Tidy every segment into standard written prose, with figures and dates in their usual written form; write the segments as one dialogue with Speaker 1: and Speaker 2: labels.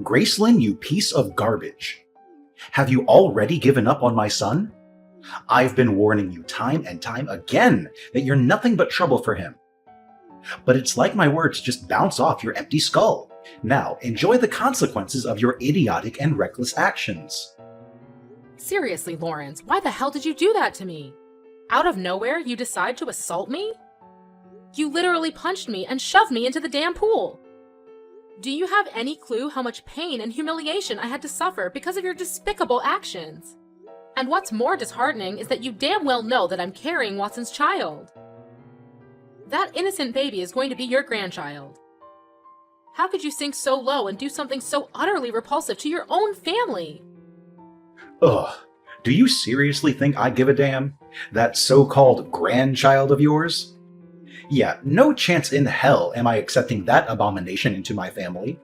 Speaker 1: Gracelyn, you piece of garbage. Have you already given up on my son? I've been warning you time and time again that you're nothing but trouble for him. But it's like my words just bounce off your empty skull. Now, enjoy the consequences of your idiotic and reckless actions.
Speaker 2: Seriously, Lawrence, why the hell did you do that to me? Out of nowhere, you decide to assault me? You literally punched me and shoved me into the damn pool. Do you have any clue how much pain and humiliation I had to suffer because of your despicable actions? And what's more disheartening is that you damn well know that I'm carrying Watson's child. That innocent baby is going to be your grandchild. How could you sink so low and do something so utterly repulsive to your own family?
Speaker 1: Ugh, do you seriously think I give a damn? That so-called grandchild of yours? Yeah, no chance in hell am I accepting that abomination into my family.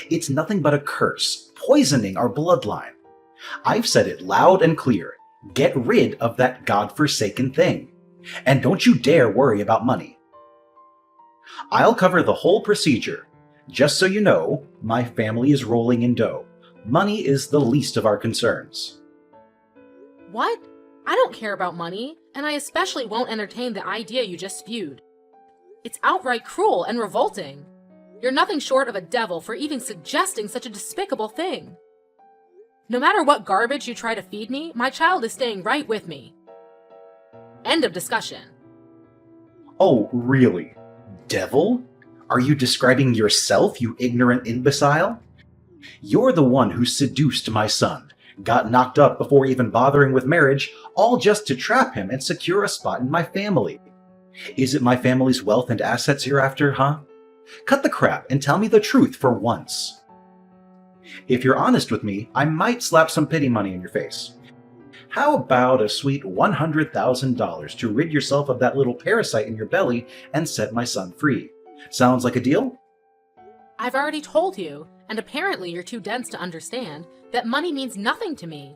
Speaker 1: It's nothing but a curse, poisoning our bloodline. I've said it loud and clear. Get rid of that godforsaken thing. And don't you dare worry about money. I'll cover the whole procedure. Just so you know, my family is rolling in dough. Money is the least of our concerns.
Speaker 2: What? I don't care about money, and I especially won't entertain the idea you just spewed. It's outright cruel and revolting. You're nothing short of a devil for even suggesting such a despicable thing. No matter what garbage you try to feed me, my child is staying right with me. End of discussion.
Speaker 1: Oh, really? Devil? Are you describing yourself, you ignorant imbecile? You're the one who seduced my son, got knocked up before even bothering with marriage, all just to trap him and secure a spot in my family. Is it my family's wealth and assets you're after, huh? Cut the crap and tell me the truth for once. If you're honest with me, I might slap some pity money in your face. How about a sweet $100,000 to rid yourself of that little parasite in your belly and set my son free? Sounds like a deal?
Speaker 2: I've already told you, and apparently you're too dense to understand, that money means nothing to me.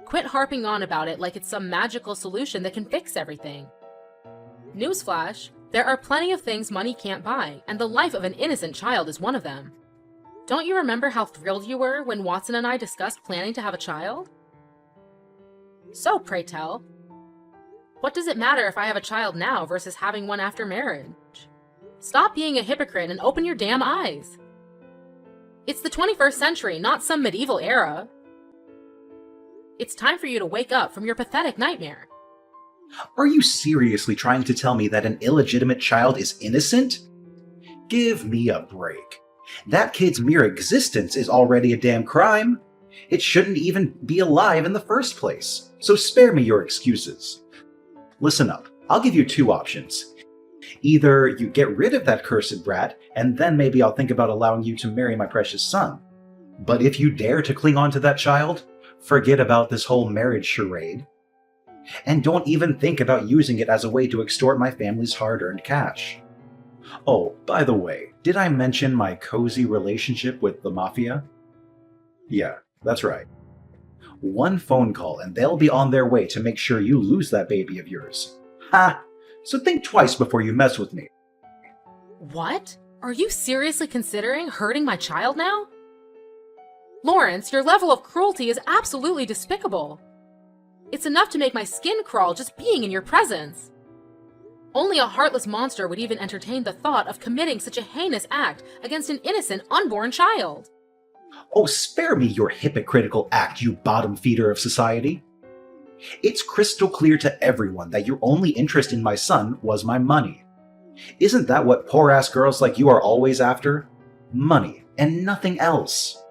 Speaker 2: Quit harping on about it like it's some magical solution that can fix everything. Newsflash, there are plenty of things money can't buy, and the life of an innocent child is one of them. Don't you remember how thrilled you were when Watson and I discussed planning to have a child? So, pray tell, what does it matter if I have a child now versus having one after marriage? Stop being a hypocrite and open your damn eyes. It's the 21st century, not some medieval era. It's time for you to wake up from your pathetic nightmare.
Speaker 1: Are you seriously trying to tell me that an illegitimate child is innocent? Give me a break. That kid's mere existence is already a damn crime. It shouldn't even be alive in the first place, so spare me your excuses. Listen up, I'll give you two options. Either you get rid of that cursed brat, and then maybe I'll think about allowing you to marry my precious son. But if you dare to cling on to that child, forget about this whole marriage charade. And don't even think about using it as a way to extort my family's hard-earned cash. Oh, by the way, did I mention my cozy relationship with the Mafia? Yeah, that's right. One phone call and they'll be on their way to make sure you lose that baby of yours. Ha! So think twice before you mess with me.
Speaker 2: What? Are you seriously considering hurting my child now? Lawrence, your level of cruelty is absolutely despicable. It's enough to make my skin crawl just being in your presence. Only a heartless monster would even entertain the thought of committing such a heinous act against an innocent, unborn child.
Speaker 1: Oh, spare me your hypocritical act, you bottom feeder of society. It's crystal clear to everyone that your only interest in my son was my money. Isn't that what poor-ass girls like you are always after? Money, and nothing else.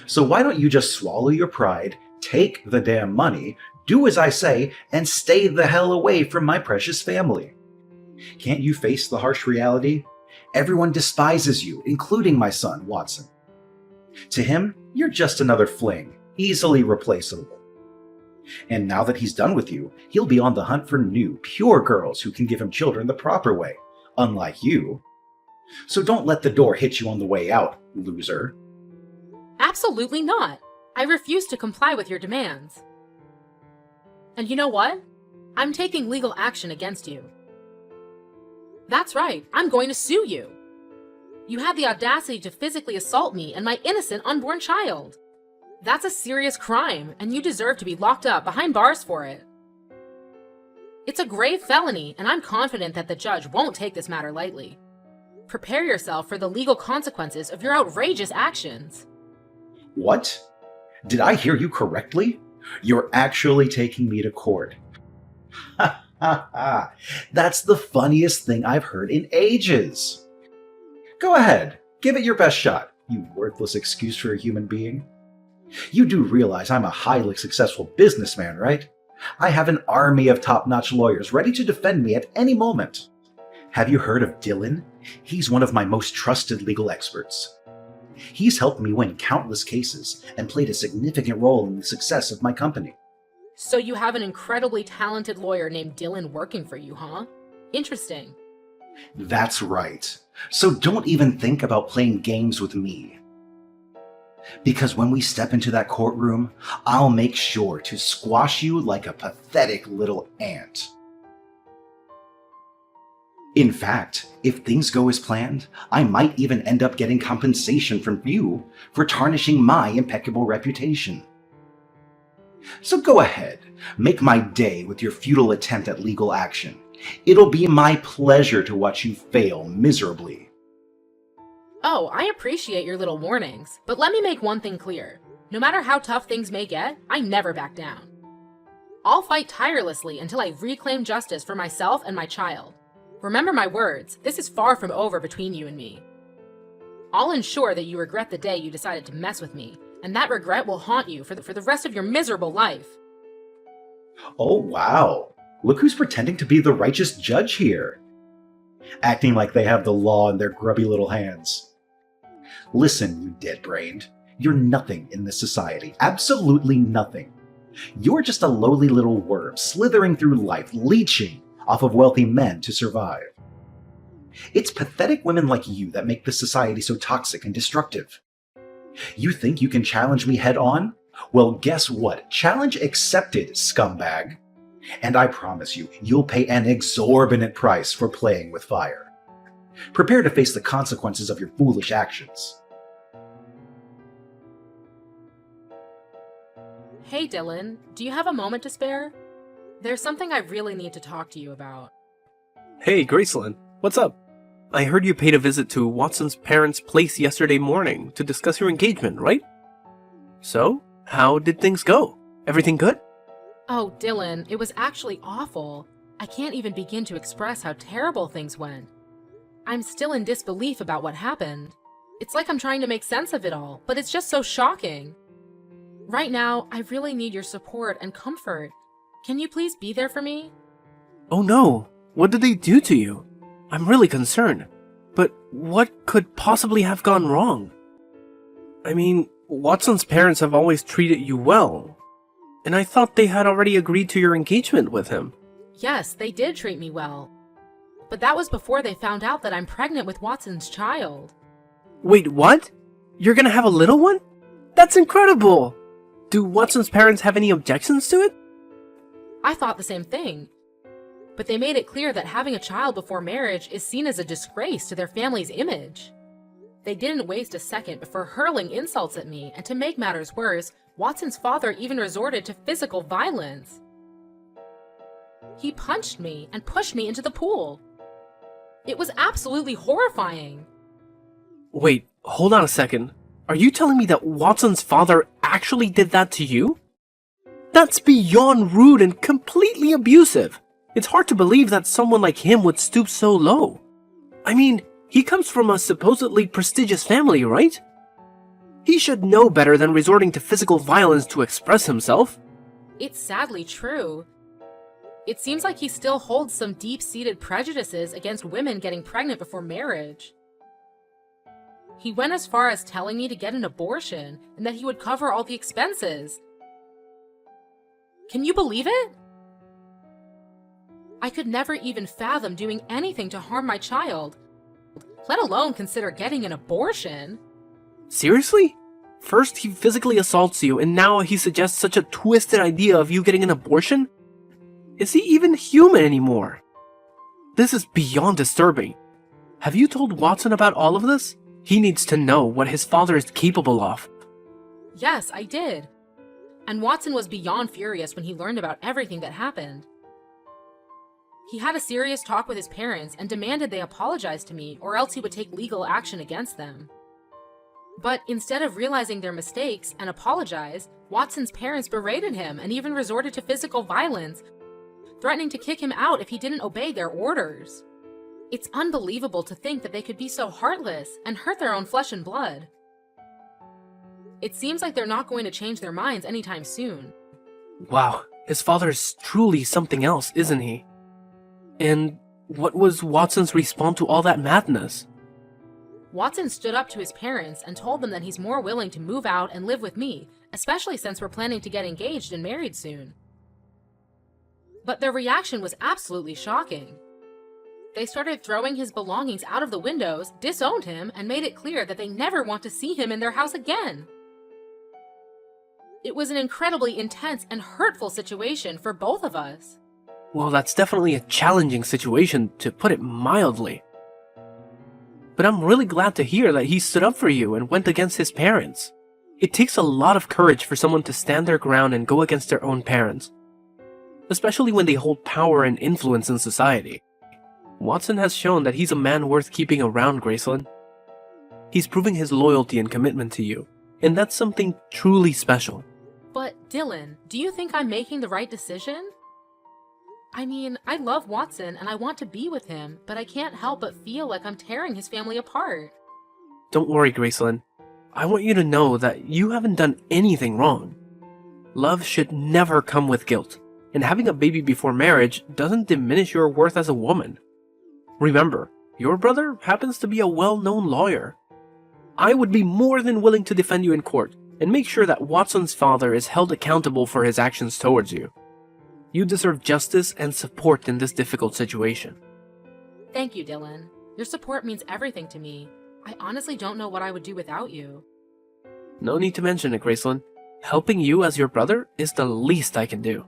Speaker 1: So why don't you just swallow your pride, take the damn money, do as I say, and stay the hell away from my precious family? Can't you face the harsh reality? Everyone despises you, including my son, Watson. To him, you're just another fling, easily replaceable. And now that he's done with you, he'll be on the hunt for new, pure girls who can give him children the proper way, unlike you. So don't let the door hit you on the way out, loser.
Speaker 2: Absolutely not. I refuse to comply with your demands. And you know what? I'm taking legal action against you. That's right, I'm going to sue you. You had the audacity to physically assault me and my innocent unborn child. That's a serious crime, and you deserve to be locked up behind bars for it. It's a grave felony, and I'm confident that the judge won't take this matter lightly. Prepare yourself for the legal consequences of your outrageous actions.
Speaker 1: What? Did I hear you correctly? You're actually taking me to court. Ha ha ha. That's the funniest thing I've heard in ages. Go ahead, give it your best shot, you worthless excuse for a human being. You do realize I'm a highly successful businessman, right? I have an army of top-notch lawyers ready to defend me at any moment. Have you heard of Dylan? He's one of my most trusted legal experts. He's helped me win countless cases and played a significant role in the success of my company.
Speaker 2: So you have an incredibly talented lawyer named Dylan working for you, huh? Interesting.
Speaker 1: That's right. So don't even think about playing games with me. Because when we step into that courtroom, I'll make sure to squash you like a pathetic little ant. In fact, if things go as planned, I might even end up getting compensation from you for tarnishing my impeccable reputation. So go ahead, make my day with your futile attempt at legal action. It'll be my pleasure to watch you fail miserably.
Speaker 2: Oh, I appreciate your little warnings, but let me make one thing clear. No matter how tough things may get, I never back down. I'll fight tirelessly until I reclaim justice for myself and my child. Remember my words, this is far from over between you and me. I'll ensure that you regret the day you decided to mess with me, and that regret will haunt you for the rest of your miserable life.
Speaker 1: Oh wow, look who's pretending to be the righteous judge here. Acting like they have the law in their grubby little hands. Listen, you dead-brained. You're nothing in this society. Absolutely nothing. You're just a lowly little worm slithering through life, leeching off of wealthy men to survive. It's pathetic women like you that make this society so toxic and destructive. You think you can challenge me head on? Well, guess what? Challenge accepted, scumbag. And I promise you, you'll pay an exorbitant price for playing with fire. Prepare to face the consequences of your foolish actions.
Speaker 2: Hey Dylan, do you have a moment to spare? There's something I really need to talk to you about.
Speaker 3: Hey, Gracelyn, what's up? I heard you paid a visit to Watson's parents' place yesterday morning to discuss your engagement, right? So, how did things go? Everything good?
Speaker 2: Oh, Dylan, it was actually awful. I can't even begin to express how terrible things went. I'm still in disbelief about what happened. It's like I'm trying to make sense of it all, but it's just so shocking. Right now, I really need your support and comfort. Can you please be there for me?
Speaker 3: Oh no, what did they do to you? I'm really concerned. But what could possibly have gone wrong? I mean, Watson's parents have always treated you well. And I thought they had already agreed to your engagement with him.
Speaker 2: Yes, they did treat me well. But that was before they found out that I'm pregnant with Watson's child.
Speaker 3: Wait, what? You're gonna have a little one? That's incredible! Do Watson's parents have any objections to it?
Speaker 2: I thought the same thing. But they made it clear that having a child before marriage is seen as a disgrace to their family's image. They didn't waste a second before hurling insults at me, and to make matters worse, Watson's father even resorted to physical violence. He punched me and pushed me into the pool. It was absolutely horrifying.
Speaker 3: Wait, hold on a second. Are you telling me that Watson's father actually did that to you? That's beyond rude and completely abusive. It's hard to believe that someone like him would stoop so low. I mean, he comes from a supposedly prestigious family, right? He should know better than resorting to physical violence to express himself.
Speaker 2: It's sadly true. It seems like he still holds some deep-seated prejudices against women getting pregnant before marriage. He went as far as telling me to get an abortion and that he would cover all the expenses. Can you believe it? I could never even fathom doing anything to harm my child, let alone consider getting an abortion.
Speaker 3: Seriously? First he physically assaults you, and now he suggests such a twisted idea of you getting an abortion? Is he even human anymore? This is beyond disturbing. Have you told Watson about all of this? He needs to know what his father is capable of.
Speaker 2: Yes, I did. And Watson was beyond furious when he learned about everything that happened. He had a serious talk with his parents and demanded they apologize to me, or else he would take legal action against them. But instead of realizing their mistakes and apologize, Watson's parents berated him and even resorted to physical violence, threatening to kick him out if he didn't obey their orders. It's unbelievable to think that they could be so heartless and hurt their own flesh and blood. It seems like they're not going to change their minds anytime soon.
Speaker 3: Wow, his father is truly something else, isn't he? And what was Watson's response to all that madness?
Speaker 2: Watson stood up to his parents and told them that he's more willing to move out and live with me, especially since we're planning to get engaged and married soon. But their reaction was absolutely shocking. They started throwing his belongings out of the windows, disowned him, and made it clear that they never want to see him in their house again. It was an incredibly intense and hurtful situation for both of us.
Speaker 3: Well, that's definitely a challenging situation, to put it mildly. But I'm really glad to hear that he stood up for you and went against his parents. It takes a lot of courage for someone to stand their ground and go against their own parents, especially when they hold power and influence in society. Watson has shown that he's a man worth keeping around, Gracelyn. He's proving his loyalty and commitment to you, and that's something truly special.
Speaker 2: But Dylan, do you think I'm making the right decision? I mean, I love Watson and I want to be with him, but I can't help but feel like I'm tearing his family apart.
Speaker 3: Don't worry, Gracelyn. I want you to know that you haven't done anything wrong. Love should never come with guilt, and having a baby before marriage doesn't diminish your worth as a woman. Remember, your brother happens to be a well-known lawyer. I would be more than willing to defend you in court and make sure that Watson's father is held accountable for his actions towards you. You deserve justice and support in this difficult situation.
Speaker 2: Thank you, Dylan. Your support means everything to me. I honestly don't know what I would do without you.
Speaker 3: No need to mention it, Gracelyn. Helping you as your brother is the least I can do.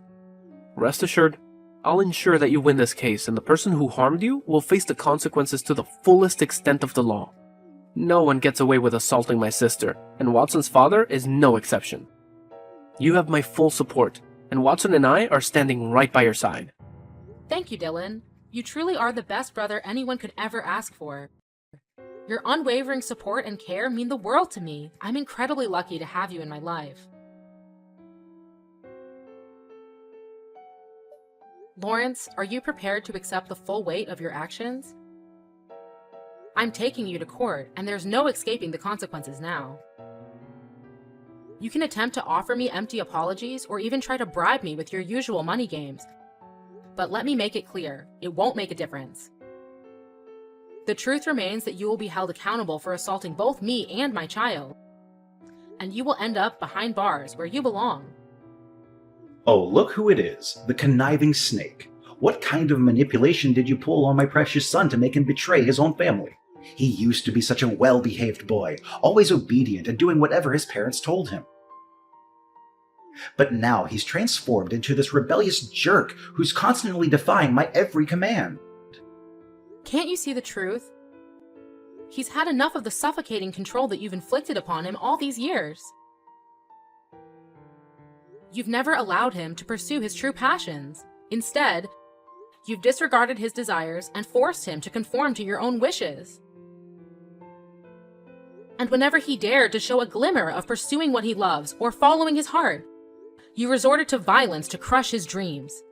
Speaker 3: Rest assured, I'll ensure that you win this case and the person who harmed you will face the consequences to the fullest extent of the law. No one gets away with assaulting my sister, and Watson's father is no exception. You have my full support, and Watson and I are standing right by your side.
Speaker 2: Thank you, Dylan. You truly are the best brother anyone could ever ask for. Your unwavering support and care mean the world to me. I'm incredibly lucky to have you in my life. Lawrence, are you prepared to accept the full weight of your actions? I'm taking you to court, and there's no escaping the consequences now. You can attempt to offer me empty apologies or even try to bribe me with your usual money games. But let me make it clear, it won't make a difference. The truth remains that you will be held accountable for assaulting both me and my child. And you will end up behind bars where you belong.
Speaker 1: Oh, look who it is, the conniving snake. What kind of manipulation did you pull on my precious son to make him betray his own family? He used to be such a well-behaved boy, always obedient and doing whatever his parents told him. But now he's transformed into this rebellious jerk who's constantly defying my every command.
Speaker 2: Can't you see the truth? He's had enough of the suffocating control that you've inflicted upon him all these years. You've never allowed him to pursue his true passions. Instead, you've disregarded his desires and forced him to conform to your own wishes. And whenever he dared to show a glimmer of pursuing what he loves or following his heart, you resorted to violence to crush his dreams.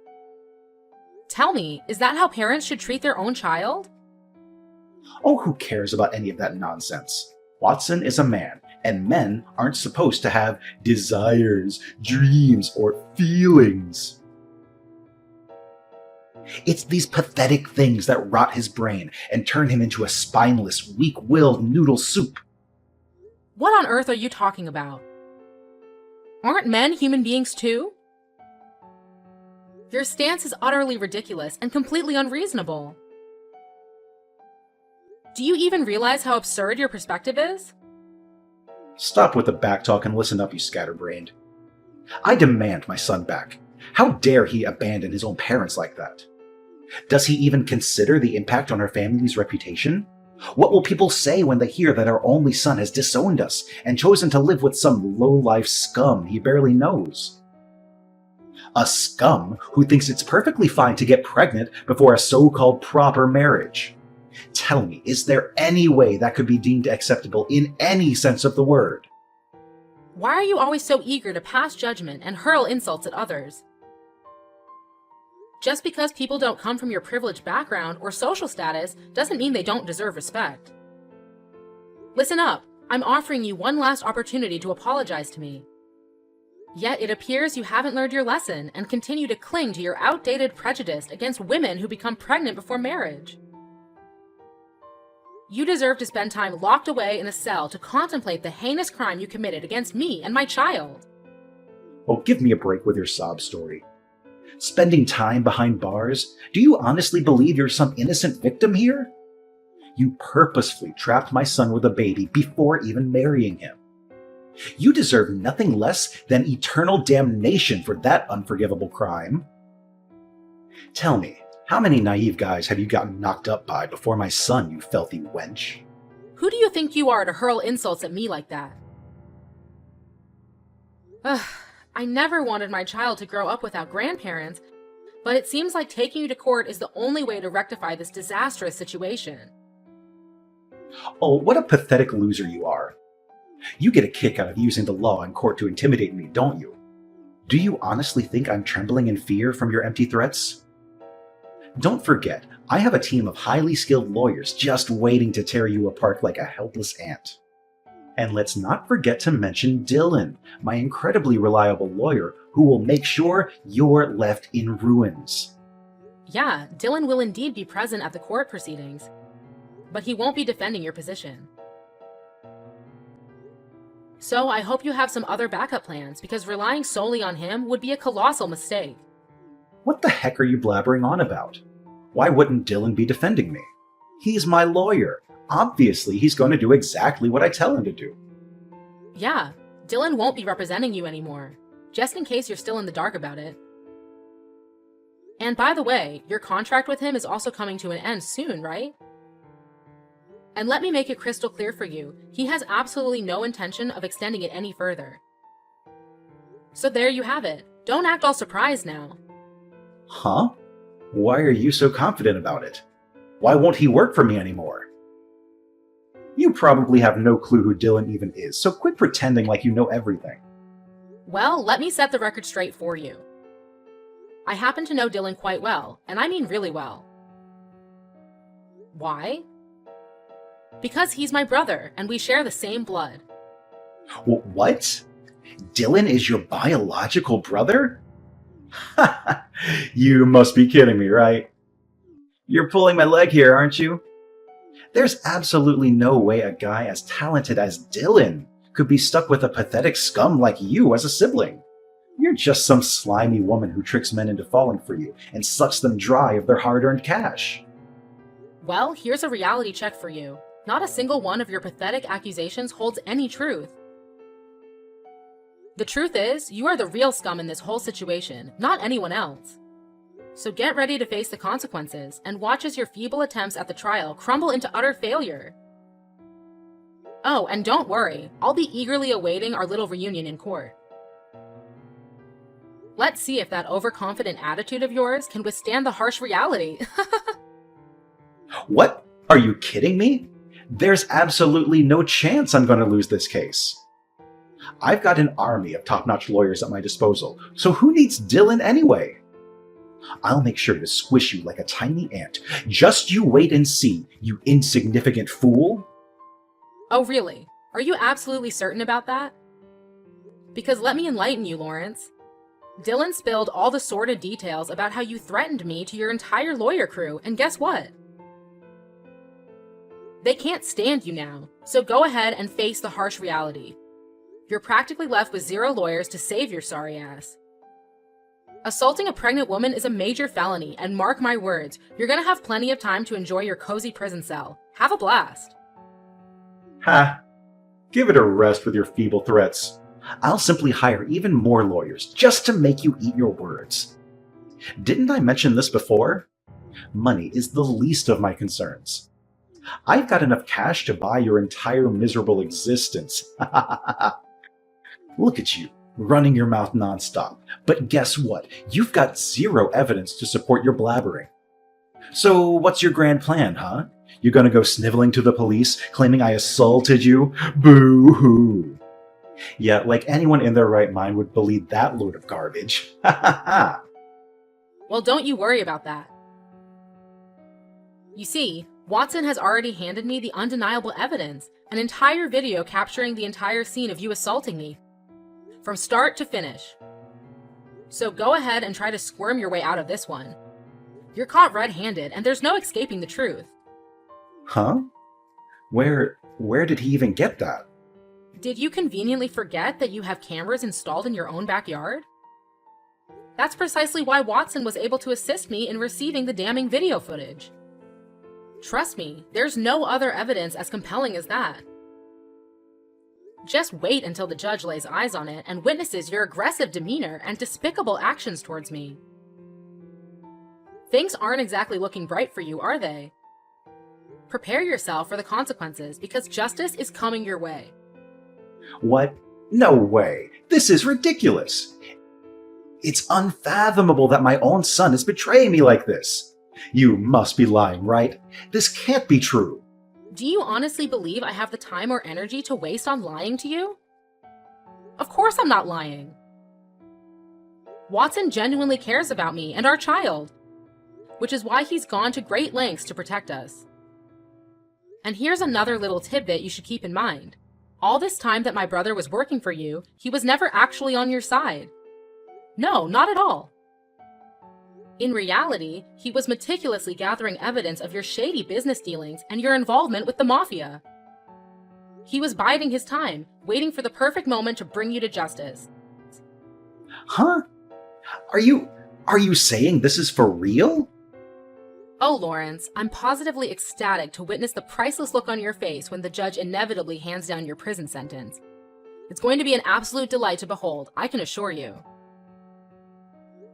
Speaker 2: Tell me, is that how parents should treat their own child?
Speaker 1: Oh, who cares about any of that nonsense? Watson is a man, and men aren't supposed to have desires, dreams, or feelings. It's these pathetic things that rot his brain and turn him into a spineless, weak-willed noodle soup.
Speaker 2: What on earth are you talking about? Aren't men human beings too? Your stance is utterly ridiculous and completely unreasonable. Do you even realize how absurd your perspective is?
Speaker 1: Stop with the backtalk and listen up, you scatterbrained. I demand my son back. How dare he abandon his own parents like that? Does he even consider the impact on our family's reputation? What will people say when they hear that our only son has disowned us and chosen to live with some low-life scum he barely knows? A scum who thinks it's perfectly fine to get pregnant before a so-called proper marriage. Tell me, is there any way that could be deemed acceptable in any sense of the word?
Speaker 2: Why are you always so eager to pass judgment and hurl insults at others? Just because people don't come from your privileged background or social status doesn't mean they don't deserve respect. Listen up, I'm offering you one last opportunity to apologize to me. Yet it appears you haven't learned your lesson and continue to cling to your outdated prejudice against women who become pregnant before marriage. You deserve to spend time locked away in a cell to contemplate the heinous crime you committed against me and my child.
Speaker 1: Oh, give me a break with your sob story. Spending time behind bars? Do you honestly believe you're some innocent victim here? You purposefully trapped my son with a baby before even marrying him. You deserve nothing less than eternal damnation for that unforgivable crime. Tell me, how many naive guys have you gotten knocked up by before my son, you filthy wench?
Speaker 2: Who do you think you are to hurl insults at me like that? Ugh, I never wanted my child to grow up without grandparents, but it seems like taking you to court is the only way to rectify this disastrous situation.
Speaker 1: Oh, what a pathetic loser you are. You get a kick out of using the law in court to intimidate me, don't you? Do you honestly think I'm trembling in fear from your empty threats? Don't forget, I have a team of highly skilled lawyers just waiting to tear you apart like a helpless ant. And let's not forget to mention Dylan, my incredibly reliable lawyer who will make sure you're left in ruins.
Speaker 2: Yeah, Dylan will indeed be present at the court proceedings, but he won't be defending your position. So I hope you have some other backup plans, because relying solely on him would be a colossal mistake.
Speaker 1: What the heck are you blabbering on about? Why wouldn't Dylan be defending me? He's my lawyer. Obviously, he's going to do exactly what I tell him to do.
Speaker 2: Yeah, Dylan won't be representing you anymore, just in case you're still in the dark about it. And by the way, your contract with him is also coming to an end soon, right? And let me make it crystal clear for you, he has absolutely no intention of extending it any further. So there you have it. Don't act all surprised now.
Speaker 1: Huh? Why are you so confident about it? Why won't he work for me anymore? You probably have no clue who Dylan even is, so quit pretending like you know everything.
Speaker 2: Well, let me set the record straight for you. I happen to know Dylan quite well, and I mean really well. Why? Because he's my brother, and we share the same blood.
Speaker 1: What? Dylan is your biological brother? You must be kidding me, right? You're pulling my leg here, aren't you? There's absolutely no way a guy as talented as Dylan could be stuck with a pathetic scum like you as a sibling. You're just some slimy woman who tricks men into falling for you and sucks them dry of their hard-earned cash.
Speaker 2: Well, here's a reality check for you. Not a single one of your pathetic accusations holds any truth. The truth is, you are the real scum in this whole situation, not anyone else. So get ready to face the consequences, and watch as your feeble attempts at the trial crumble into utter failure. Oh, and don't worry, I'll be eagerly awaiting our little reunion in court. Let's see if that overconfident attitude of yours can withstand the harsh reality.
Speaker 1: What? Are you kidding me? There's absolutely no chance I'm going to lose this case. I've got an army of top-notch lawyers at my disposal, so who needs Dylan anyway? I'll make sure to squish you like a tiny ant. Just you wait and see, you insignificant fool.
Speaker 2: Oh, really? Are you absolutely certain about that? Because let me enlighten you, Lawrence. Dylan spilled all the sordid details about how you threatened me to your entire lawyer crew, and guess what? They can't stand you now, so go ahead and face the harsh reality. You're practically left with 0 lawyers to save your sorry ass. Assaulting a pregnant woman is a major felony, and mark my words, you're gonna have plenty of time to enjoy your cozy prison cell. Have a blast.
Speaker 1: Ha! Give it a rest with your feeble threats. I'll simply hire even more lawyers just to make you eat your words. Didn't I mention this before? Money is the least of my concerns. I've got enough cash to buy your entire miserable existence. Look at you, running your mouth nonstop. But guess what? You've got zero evidence to support your blabbering. So what's your grand plan, huh? You're gonna go sniveling to the police, claiming I assaulted you? Boo-hoo. Yeah, like anyone in their right mind would believe that load of garbage. Ha ha ha.
Speaker 2: Well, don't you worry about that. You see, Watson has already handed me the undeniable evidence, an entire video capturing the entire scene of you assaulting me, from start to finish. So go ahead and try to squirm your way out of this one. You're caught red-handed, and there's no escaping the truth.
Speaker 1: Huh? Where did he even get that?
Speaker 2: Did you conveniently forget that you have cameras installed in your own backyard? That's precisely why Watson was able to assist me in receiving the damning video footage. Trust me, there's no other evidence as compelling as that. Just wait until the judge lays eyes on it and witnesses your aggressive demeanor and despicable actions towards me. Things aren't exactly looking bright for you, are they? Prepare yourself for the consequences, because justice is coming your way.
Speaker 1: What? No way. This is ridiculous. It's unfathomable that my own son is betraying me like this. You must be lying, right? This can't be true.
Speaker 2: Do you honestly believe I have the time or energy to waste on lying to you? Of course I'm not lying. Watson genuinely cares about me and our child, which is why he's gone to great lengths to protect us. And here's another little tidbit you should keep in mind. All this time that my brother was working for you, he was never actually on your side. No, not at all. In reality, he was meticulously gathering evidence of your shady business dealings and your involvement with the mafia. He was biding his time, waiting for the perfect moment to bring you to justice.
Speaker 1: Huh? Are you saying this is for real?
Speaker 2: Oh, Lawrence, I'm positively ecstatic to witness the priceless look on your face when the judge inevitably hands down your prison sentence. It's going to be an absolute delight to behold, I can assure you.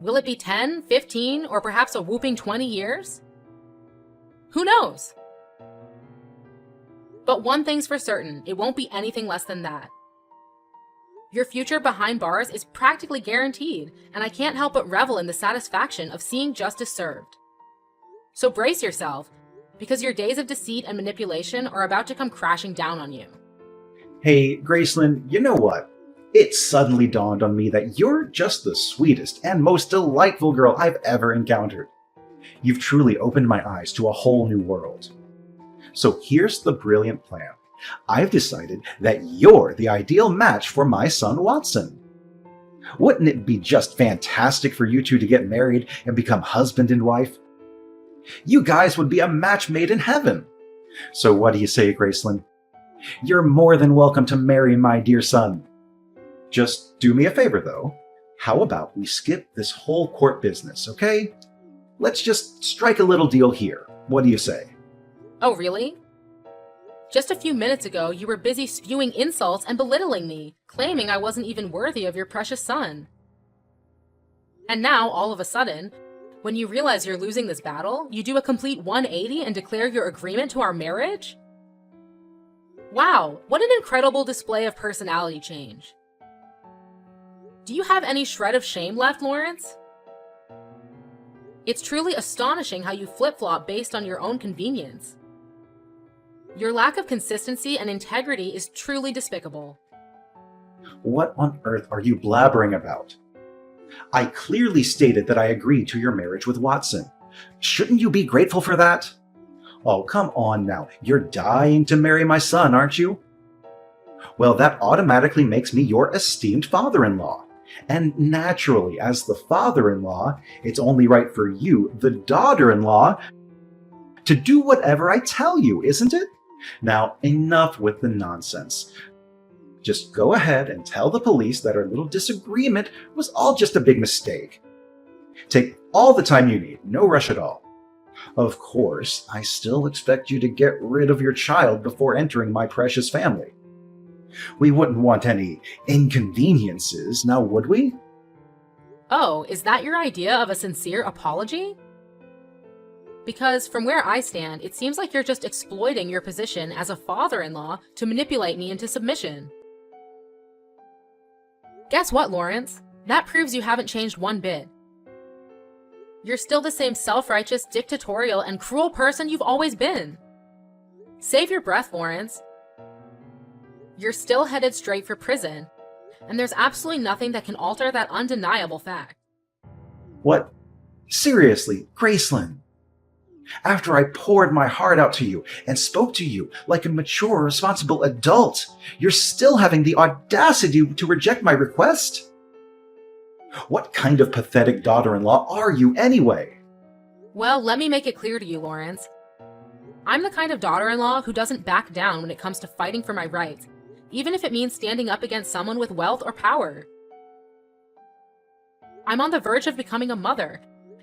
Speaker 2: Will it be 10, 15, or perhaps a whooping 20 years? Who knows? But one thing's for certain, it won't be anything less than that. Your future behind bars is practically guaranteed, and I can't help but revel in the satisfaction of seeing justice served. So brace yourself, because your days of deceit and manipulation are about to come crashing down on you.
Speaker 1: Hey, Gracelyn, you know what? It suddenly dawned on me that you're just the sweetest and most delightful girl I've ever encountered. You've truly opened my eyes to a whole new world. So here's the brilliant plan. I've decided that you're the ideal match for my son Watson. Wouldn't it be just fantastic for you two to get married and become husband and wife? You guys would be a match made in heaven. So what do you say, Gracelyn? You're more than welcome to marry my dear son. Just do me a favor, though. How about we skip this whole court business, okay? Let's just strike a little deal here. What do you say?
Speaker 2: Oh, really? Just a few minutes ago, you were busy spewing insults and belittling me, claiming I wasn't even worthy of your precious son. And now, all of a sudden, when you realize you're losing this battle, you do a complete 180 and declare your agreement to our marriage? Wow, what an incredible display of personality change. Do you have any shred of shame left, Lawrence? It's truly astonishing how you flip-flop based on your own convenience. Your lack of consistency and integrity is truly despicable.
Speaker 1: What on earth are you blabbering about? I clearly stated that I agreed to your marriage with Watson. Shouldn't you be grateful for that? Oh, come on now. You're dying to marry my son, aren't you? Well, that automatically makes me your esteemed father-in-law. And naturally, as the father-in-law, it's only right for you, the daughter-in-law, to do whatever I tell you, isn't it? Now, enough with the nonsense. Just go ahead and tell the police that our little disagreement was all just a big mistake. Take all the time you need, no rush at all. Of course, I still expect you to get rid of your child before entering my precious family. We wouldn't want any inconveniences, now would we?
Speaker 2: Oh, is that your idea of a sincere apology? Because from where I stand, it seems like you're just exploiting your position as a father-in-law to manipulate me into submission. Guess what, Lawrence? That proves you haven't changed one bit. You're still the same self-righteous, dictatorial, and cruel person you've always been. Save your breath, Lawrence. You're still headed straight for prison, and there's absolutely nothing that can alter that undeniable fact.
Speaker 1: What? Seriously, Gracelyn? After I poured my heart out to you and spoke to you like a mature, responsible adult, you're still having the audacity to reject my request? What kind of pathetic daughter-in-law are you anyway?
Speaker 2: Well, let me make it clear to you, Lawrence. I'm the kind of daughter-in-law who doesn't back down when it comes to fighting for my rights, even if it means standing up against someone with wealth or power. I'm on the verge of becoming a mother,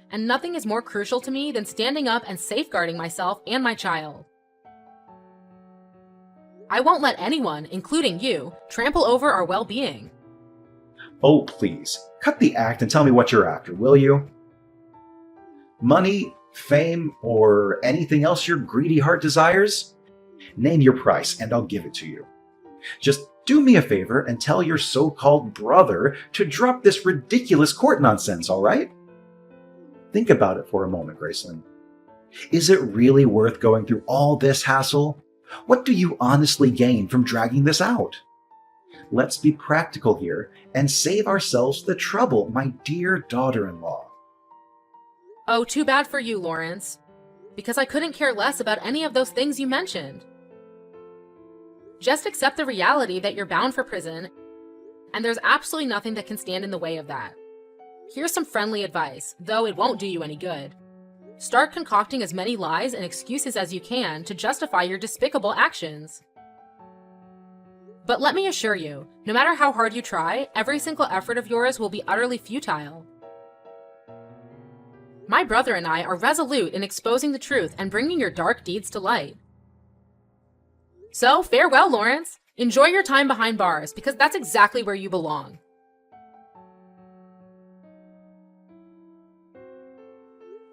Speaker 2: and nothing is more crucial to me than standing up and safeguarding myself and my child. I won't let anyone, including you, trample over our well-being.
Speaker 1: Oh, please, cut the act and tell me what you're after, will you? Money, fame, or anything else your greedy heart desires? Name your price and I'll give it to you. Just do me a favor and tell your so-called brother to drop this ridiculous court nonsense, all right? Think about it for a moment, Gracelyn. Is it really worth going through all this hassle? What do you honestly gain from dragging this out? Let's be practical here and save ourselves the trouble, my dear daughter-in-law.
Speaker 2: Oh, too bad for you, Lawrence. Because I couldn't care less about any of those things you mentioned. Just accept the reality that you're bound for prison, and there's absolutely nothing that can stand in the way of that. Here's some friendly advice, though it won't do you any good. Start concocting as many lies and excuses as you can to justify your despicable actions. But let me assure you, no matter how hard you try, every single effort of yours will be utterly futile. My brother and I are resolute in exposing the truth and bringing your dark deeds to light. So, farewell, Lawrence. Enjoy your time behind bars, because that's exactly where you belong.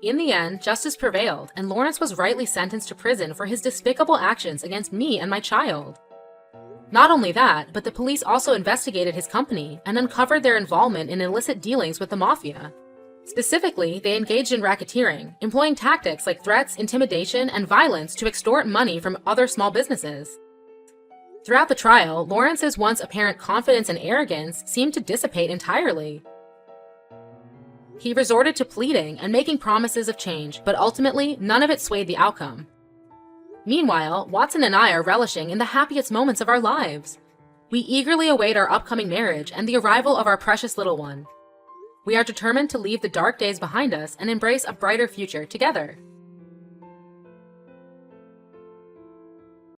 Speaker 2: In the end, justice prevailed, and Lawrence was rightly sentenced to prison for his despicable actions against me and my child. Not only that, but the police also investigated his company and uncovered their involvement in illicit dealings with the mafia. Specifically, they engaged in racketeering, employing tactics like threats, intimidation, and violence to extort money from other small businesses. Throughout the trial, Lawrence's once apparent confidence and arrogance seemed to dissipate entirely. He resorted to pleading and making promises of change, but ultimately, none of it swayed the outcome. Meanwhile, Watson and I are relishing in the happiest moments of our lives. We eagerly await our upcoming marriage and the arrival of our precious little one. We are determined to leave the dark days behind us and embrace a brighter future together.